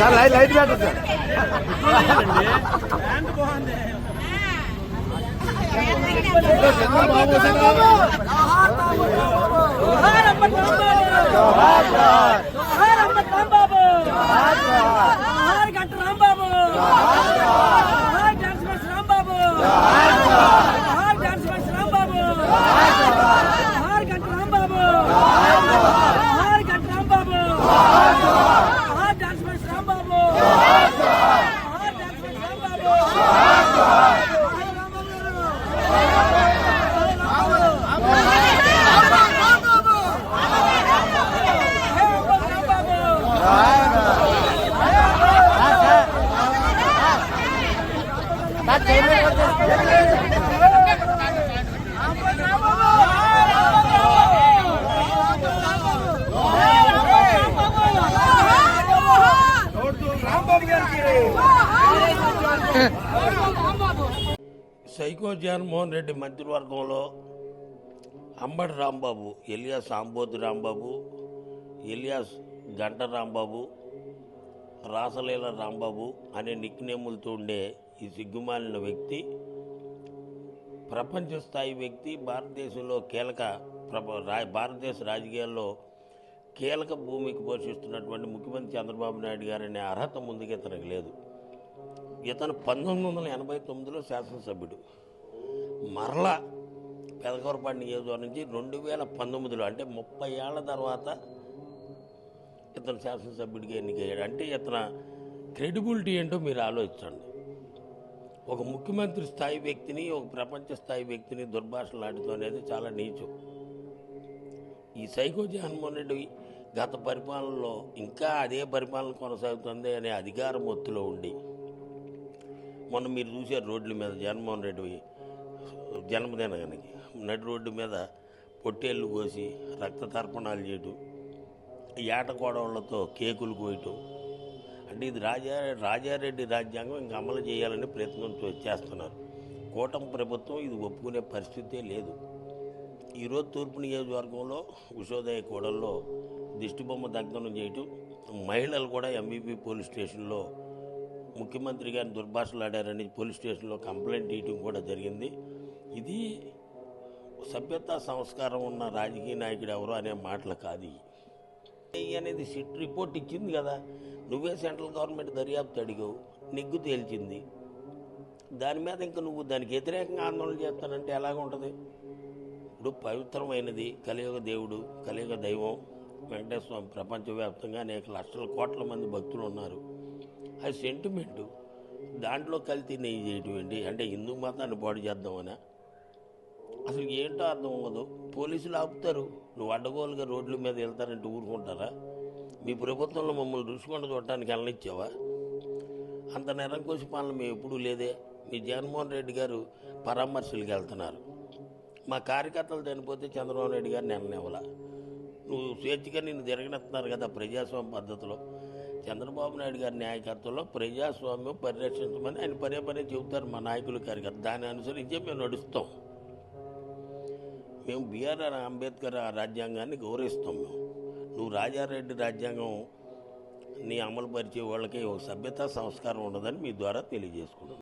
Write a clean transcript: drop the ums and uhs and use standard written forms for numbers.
Sir light light పెట్టండి psycho Jaganmohan Reddy మంత్రివర్గంలో Ambati Rambabu, alias ఆంబోతు రాంబాబు, ఎలియాస్ గంట రాంబాబు, రాసలీల రాంబాబు అనే నిక్నేములతో ఉండే ఈ సిగ్గుమాలిన వ్యక్తి ప్రపంచ స్థాయి వ్యక్తి. భారతదేశంలో భారతదేశ రాజకీయాల్లో కీలక భూమికి పోషిస్తున్నటువంటి ముఖ్యమంత్రి చంద్రబాబు నాయుడు గారనే అర్హత ముందుకు ఇతనికి లేదు. ఇతను 1989లో శాసనసభ్యుడు, మరలా పెదకూరపాడు నియోజకవర్గం నుంచి 2019లో అంటే 30 ఏళ్ల తర్వాత ఇతను శాసనసభ్యుడిగా ఎన్నికయ్యాడు. అంటే ఇతను క్రెడిబిలిటీ ఏంటో మీరు ఆలోచించండి. ఒక ముఖ్యమంత్రి స్థాయి వ్యక్తిని, ఒక ప్రపంచ స్థాయి వ్యక్తిని దుర్భాషలాడుతూ అనేది చాలా నీచం. ఈ సైకో జగన్మోహన్ రెడ్డి గత పరిపాలనలో ఇంకా అదే పరిపాలన కొనసాగుతుంది అనే అధికారం ఒత్తిలో ఉండి, మొన్న మీరు చూసారు రోడ్ల మీద జగన్మోహన్ రెడ్డి జన్మదినానికి నడి రోడ్డు మీద పొట్టేళ్ళు కోసి రక్త తర్పణాలు చేయటం, ఏట గొడవలతో కేకులు కోయటం. అంటే ఇది రాజారెడ్డి రాజ్యాంగం ఇంకా అమలు చేయాలని ప్రయత్నం చేస్తున్నారు. కూటమి ప్రభుత్వం ఇది ఒప్పుకునే పరిస్థితే లేదు. ఈరోజు తూర్పు నియోజకవర్గంలో ఉషోదయ కూడల్లో దిష్టిబొమ్మ దగ్ధనం చేయటం, మహిళలు కూడా ఎంబీపీ పోలీస్ స్టేషన్లో ముఖ్యమంత్రి గారిని దుర్భాషలాడారని పోలీస్ స్టేషన్లో కంప్లైంట్ ఇవ్వడం కూడా జరిగింది. ఇది సభ్యతా సంస్కారం ఉన్న రాజకీయ నాయకుడు ఎవరు అనే మాటలు కాదు. అనేది సిట్ రిపోర్ట్ ఇచ్చింది కదా, నువ్వే సెంట్రల్ గవర్నమెంట్ దర్యాప్తు అడిగావు, నిగ్గు తేల్చింది. దాని మీద ఇంకా నువ్వు దానికి వ్యతిరేకంగా ఆందోళన చేస్తానంటే ఎలాగ ఉంటుంది? ఇప్పుడు పవిత్రమైనది కలియుగ దేవుడు, కలియుగ దైవం వెంకటేశ్వర స్వామి ప్రపంచవ్యాప్తంగా అనేక లక్షల కోట్ల మంది భక్తులు ఉన్నారు. అది సెంటిమెంటు. దాంట్లో కల్తీ నెయ్యి చేయటం ఏంటి? అంటే హిందూ మతాన్ని పాడు చేద్దామనా? అసలు ఏంటో అర్థం అవ్వదు. పోలీసులు ఆపుతారు, నువ్వు అడ్డగోలుగా రోడ్ల మీద వెళ్తారంటే ఊరుకుంటారా? మీ ప్రభుత్వంలో మమ్మల్ని రుచికొండ చూడటానికి వెళ్ళనిచ్చావా? అంత నిరంకుశ పాలన మేము ఎప్పుడూ లేదే. మీ జగన్మోహన్ రెడ్డి గారు పరామర్శలకు వెళ్తున్నారు. మా కార్యకర్తలు చనిపోతే చంద్రబాబు నాయుడు గారిని వెళ్ళనివ్వాల. నువ్వు స్వేచ్ఛగా నిన్ను తిరగనిస్తున్నారు కదా ప్రజాస్వామ్య పద్ధతిలో. చంద్రబాబు నాయుడు గారి నాయకత్వంలో ప్రజాస్వామ్యం పరిరక్షించమని ఆయన పదే చెబుతారు మా నాయకులు కార్యకర్త. దాన్ని అనుసరించే మేము నడుస్తాం. మేము బిఆర్ అంబేద్కర్ రాజ్యాంగాన్ని గౌరవిస్తాం. నువ్వు రాజారెడ్డి రాజ్యాంగం నీ అమలు పరిచే వాళ్ళకి ఒక సభ్యతా సంస్కారం ఉండదని మీ ద్వారా తెలియజేసుకున్నాం.